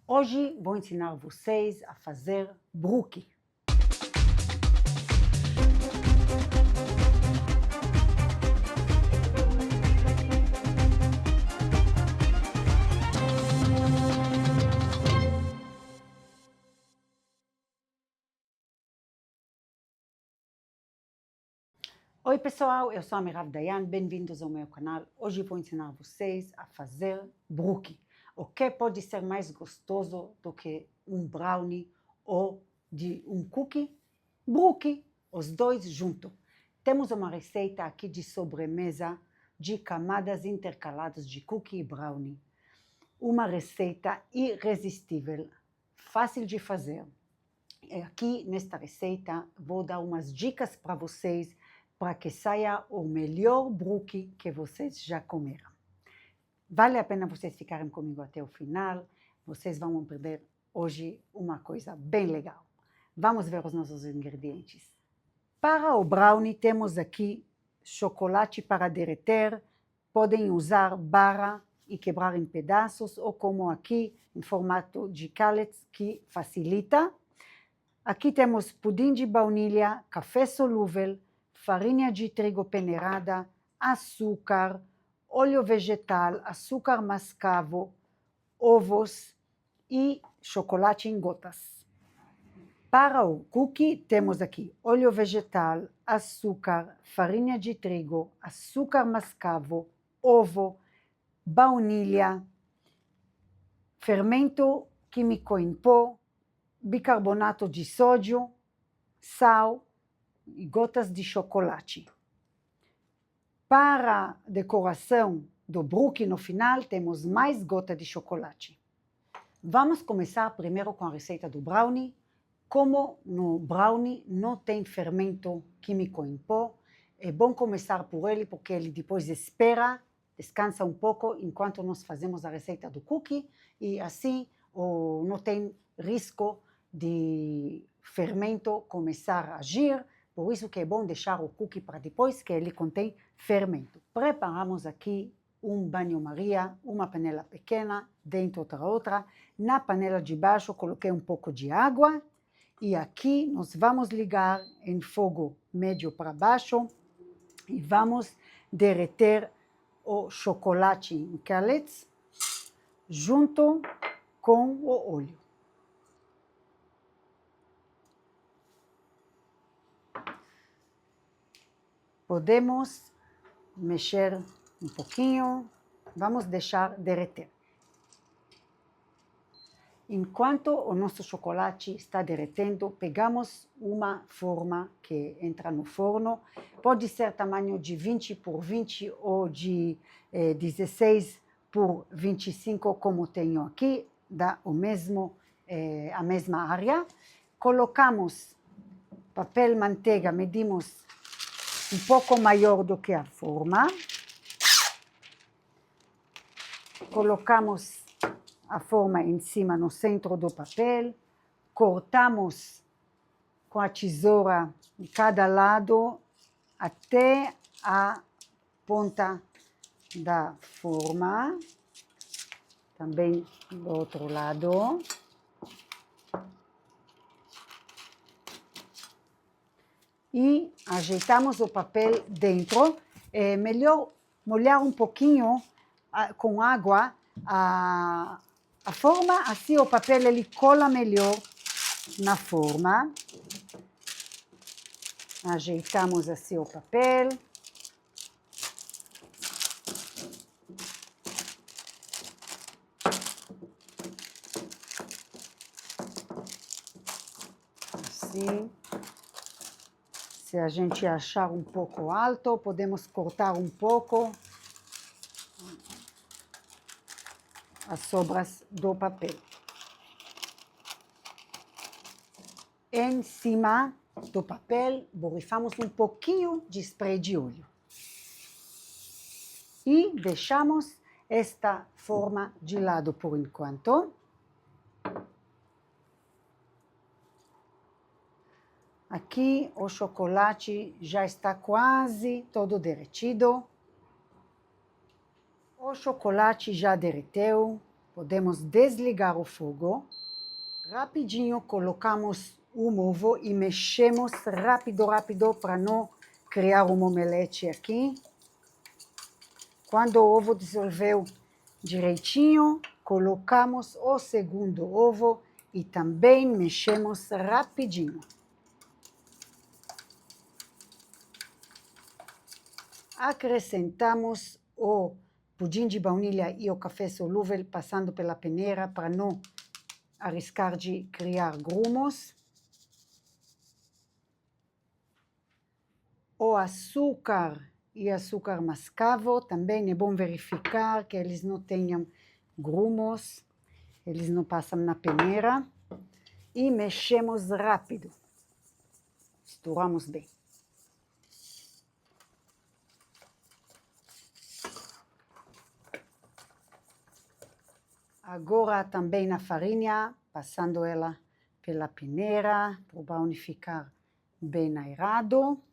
Hoje vou ensinar vocês a fazer brookie. Oi pessoal, eu sou a Mirav Dayan, bem-vindos ao meu canal. Hoje vou ensinar vocês a fazer brookie. O que pode ser mais gostoso do que um brownie ou de um cookie? Brookie, os dois juntos. Temos uma receita aqui de sobremesa de camadas intercaladas de cookie e brownie. Uma receita irresistível, fácil de fazer. Aqui nesta receita vou dar umas dicas para vocês para que saia o melhor brookie que vocês já comeram. Vale a pena vocês ficarem comigo até o final, vocês vão perder hoje uma coisa bem legal. Vamos ver os nossos ingredientes. Para o brownie temos aqui chocolate para derreter, podem usar barra e quebrar em pedaços, ou como aqui, em formato de callets, que facilita. Aqui temos pudim de baunilha, café solúvel, farinha de trigo peneirada, açúcar, óleo vegetal, açúcar mascavo, ovos e chocolate em gotas. Para o cookie temos aqui óleo vegetal, açúcar, farinha de trigo, açúcar mascavo, ovo, baunilha, fermento químico em pó, bicarbonato de sódio, sal e gotas de chocolate. Para decoração do brookie no final, temos mais gota de chocolate. Vamos começar primeiro com a receita do brownie. Como no brownie não tem fermento químico em pó, é bom começar por ele porque ele depois espera, descansa um pouco enquanto nós fazemos a receita do cookie e assim não tem risco de fermento começar a agir. Por isso que é bom deixar o cookie para depois, que ele contém fermento. Preparamos aqui um banho-maria, uma panela pequena, dentro outra. Na panela de baixo coloquei um pouco de água e aqui nós vamos ligar em fogo médio para baixo e vamos derreter o chocolate em callets junto com o óleo. Podemos mexer um pouquinho, vamos deixar derreter. Enquanto o nosso chocolate está derretendo, pegamos uma forma que entra no forno. Pode ser tamanho de 20 por 20 ou de 16 por 25, como tenho aqui, dá a mesma área. Colocamos papel manteiga, medimos um pouco maior do que a forma. Colocamos a forma em cima no centro do papel, cortamos com a tesoura de cada lado até a ponta da forma, também do outro lado. E ajeitamos o papel dentro. É melhor molhar um pouquinho com água a forma, assim o papel ele cola melhor na forma. Ajeitamos assim o papel. Assim. Se a gente achar um pouco alto, podemos cortar um pouco as sobras do papel. Em cima do papel, borrifamos um pouquinho de spray de óleo. E deixamos esta forma de lado por enquanto. Aqui o chocolate já está quase todo derretido. O chocolate já derreteu. Podemos desligar o fogo. Rapidinho colocamos um ovo e mexemos rápido para não criar um omelete aqui. Quando o ovo dissolveu direitinho, colocamos o segundo ovo e também mexemos rapidinho. Acrescentamos o pudim de baunilha e o café solúvel passando pela peneira para não arriscar de criar grumos. O açúcar e açúcar mascavo, também é bom verificar que eles não tenham grumos, eles não passam na peneira. E mexemos rápido. Misturamos bem. Agora também na farinha, passando ela pela peneira, para o brownie ficar bem aerado.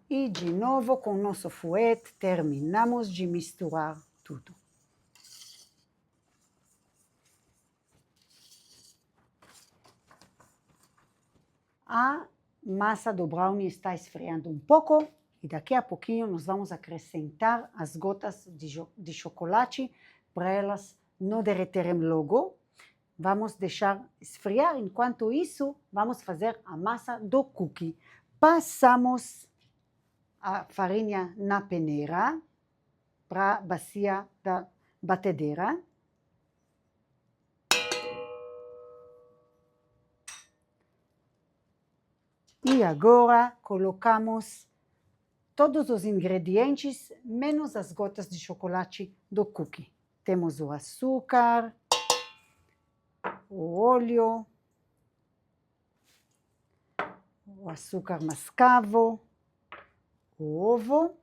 E de novo com o nosso fouet terminamos de misturar tudo. A massa do brownie está esfriando um pouco e daqui a pouquinho nós vamos acrescentar as gotas de chocolate para elas não derreterem logo. Vamos deixar esfriar, enquanto isso vamos fazer a massa do cookie. Passamos a farinha na peneira para a bacia da batedeira. E agora colocamos todos os ingredientes, menos as gotas de chocolate do cookie. Temos o açúcar, o óleo, o açúcar mascavo, o ovo,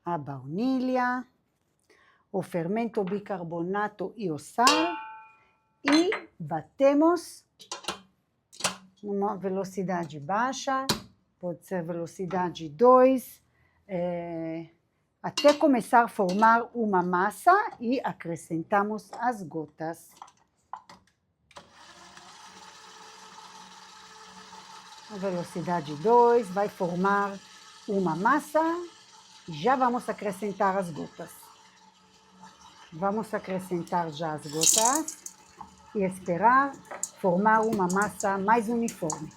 a baunilha, o fermento bicarbonato e o sal e batemos numa velocidade baixa, pode ser velocidade 2, até começar a formar uma massa e acrescentamos as gotas. A velocidade 2 vai formar uma massa e já vamos acrescentar as gotas. Vamos acrescentar já as gotas e esperar formar uma massa mais uniforme.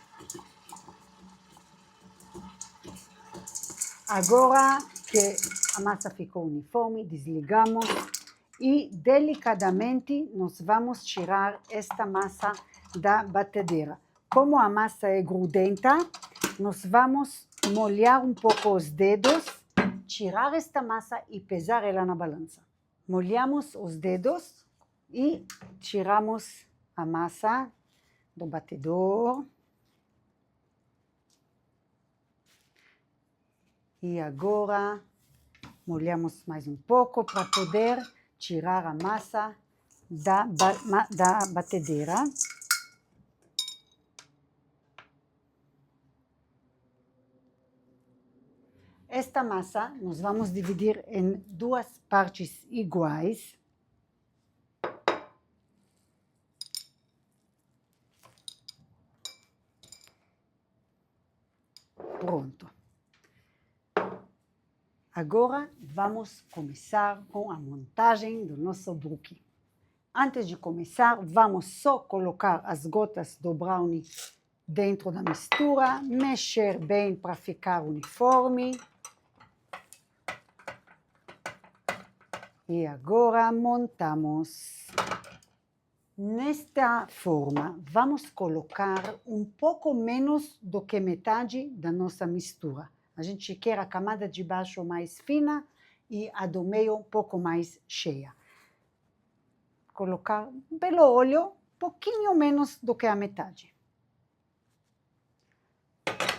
Agora que a massa ficou uniforme, desligamos e delicadamente nós vamos tirar esta massa da batedeira. Como a massa é grudenta, nós vamos molhar um pouco os dedos, tirar esta massa e pesar ela na balança. Molhamos os dedos e tiramos a massa do batedor. E agora molhamos mais um pouco para poder tirar a massa da batedeira. Esta massa nós vamos dividir em duas partes iguais. Pronto. Agora vamos começar com a montagem do nosso brookie. Antes de começar, vamos só colocar as gotas do brownie dentro da mistura, mexer bem para ficar uniforme. E agora montamos. Nesta forma, vamos colocar um pouco menos do que metade da nossa mistura. A gente quer a camada de baixo mais fina e a do meio um pouco mais cheia. Colocar pelo olho um pouquinho menos do que a metade.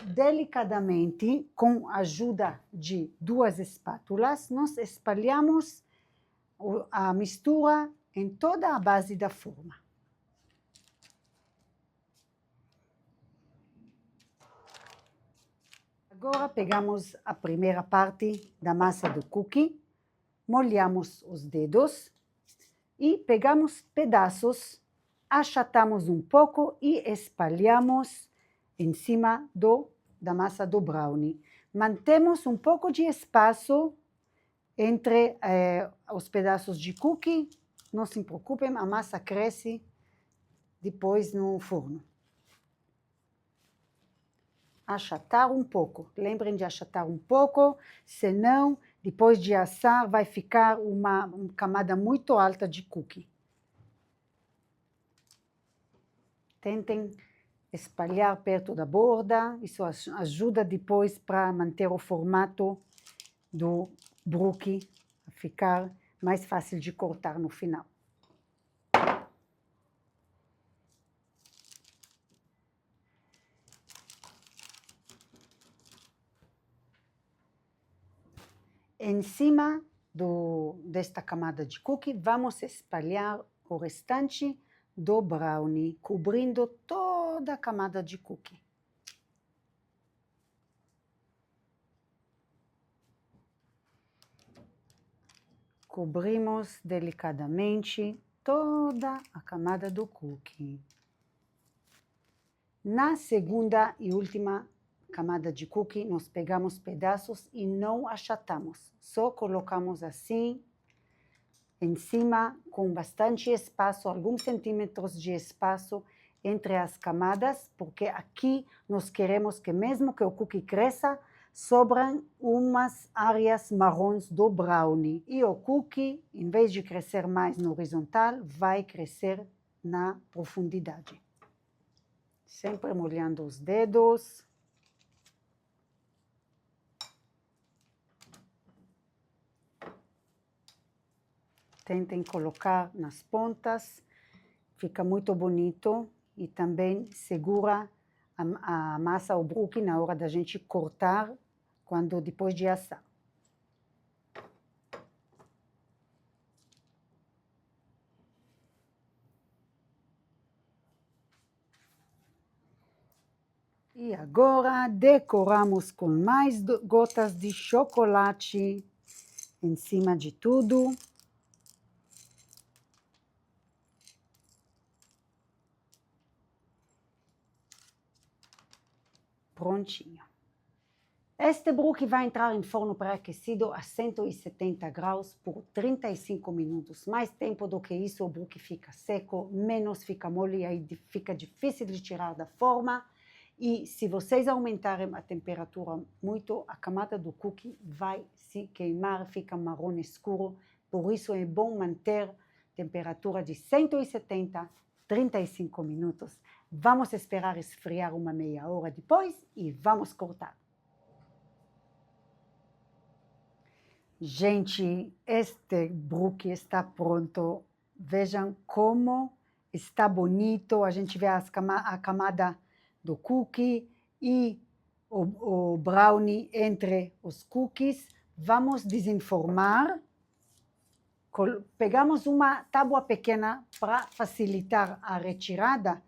Delicadamente, com a ajuda de duas espátulas, nós espalhamos a mistura em toda a base da forma. Agora pegamos a primeira parte da massa do cookie, molhamos os dedos e pegamos pedaços, achatamos um pouco e espalhamos em cima da massa do brownie. Mantemos um pouco de espaço entre os pedaços de cookie, não se preocupem, a massa cresce depois no forno. Achatar um pouco, lembrem de achatar um pouco, senão depois de assar vai ficar uma camada muito alta de cookie. Tentem espalhar perto da borda, isso ajuda depois para manter o formato do brookie a ficar mais fácil de cortar no final. Em cima desta camada de cookie, vamos espalhar o restante do brownie, cobrindo toda a camada de cookie. Cobrimos delicadamente toda a camada do cookie. Na segunda e última camada de cookie, nós pegamos pedaços e não achatamos. Só colocamos assim, em cima, com bastante espaço, alguns centímetros de espaço entre as camadas, porque aqui nós queremos que mesmo que o cookie cresça, sobram umas áreas marrons do brownie. E o cookie, em vez de crescer mais no horizontal, vai crescer na profundidade. Sempre molhando os dedos. Tentem colocar nas pontas, fica muito bonito e também segura a massa, o brookie, na hora da gente cortar, depois de assar. E agora decoramos com mais gotas de chocolate em cima de tudo. Prontinho. Este brookie vai entrar em forno pré-aquecido a 170 graus por 35 minutos. Mais tempo do que isso, o brookie fica seco, menos fica mole, aí fica difícil de tirar da forma. E se vocês aumentarem a temperatura muito, a camada do cookie vai se queimar, fica marrom escuro. Por isso é bom manter temperatura de 170, 35 minutos. Vamos esperar esfriar uma meia hora depois e vamos cortar. Gente, este brookie está pronto. Vejam como está bonito. A gente vê a camada do cookie e o brownie entre os cookies. Vamos desenformar. Pegamos uma tábua pequena para facilitar a retirada.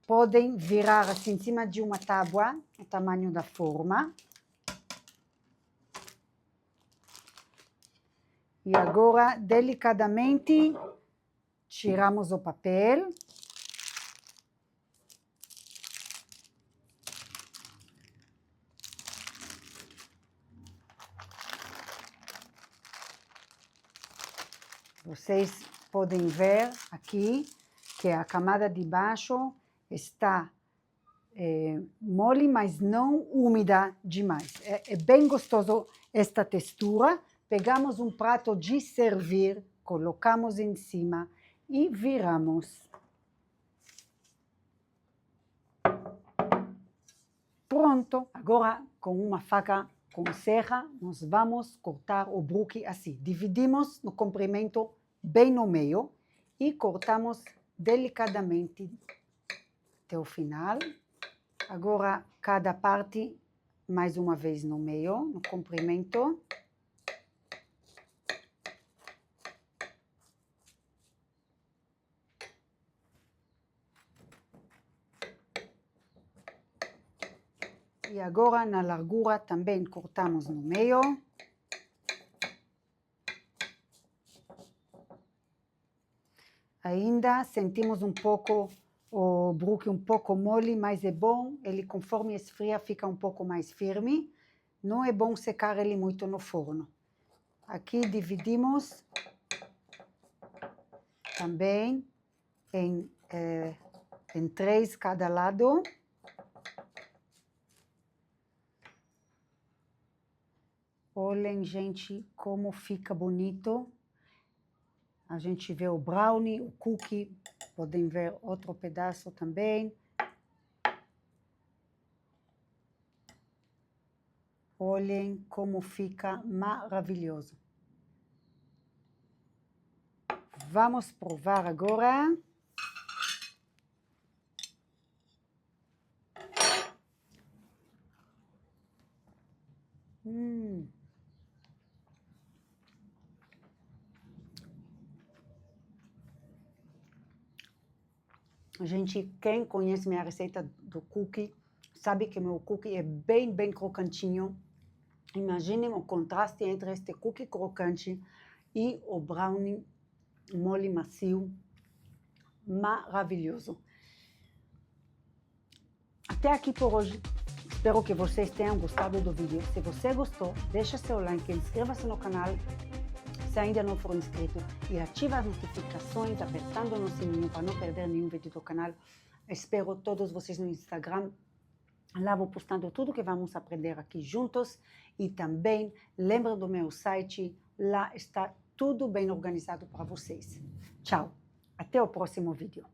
Podem virar assim em cima de uma tábua, o tamanho da forma. E agora, delicadamente, tiramos o papel. Vocês podem ver aqui que a camada de baixo está mole, mas não úmida demais. É bem gostoso esta textura. Pegamos um prato de servir, colocamos em cima e viramos. Pronto! Agora, com uma faca com serra, nós vamos cortar o brookie assim. Dividimos no comprimento bem no meio e cortamos delicadamente até o final. Agora, cada parte, mais uma vez no meio, no comprimento. E E agora na largura também cortamos no meio. Ainda sentimos um pouco o brookie um pouco mole, mas é bom, ele conforme esfria fica um pouco mais firme. Não é bom secar ele muito no forno. Aqui dividimos também em 3 cada lado. Olhem, gente, como fica bonito. A gente vê o brownie, o cookie, podem ver outro pedaço também. Olhem como fica maravilhoso. Vamos provar agora. Gente, quem conhece minha receita do cookie, sabe que meu cookie é bem crocantinho. Imaginem o contraste entre este cookie crocante e o brownie mole macio. Maravilhoso. Até aqui por hoje. Espero que vocês tenham gostado do vídeo. Se você gostou, deixa seu like, inscreva-se no canal se ainda não for inscrito e ativa as notificações apertando no sininho para não perder nenhum vídeo do canal. Espero todos vocês no Instagram. Lá vou postando tudo que vamos aprender aqui juntos e também lembra do meu site, lá está tudo bem organizado para vocês. Tchau, até o próximo vídeo.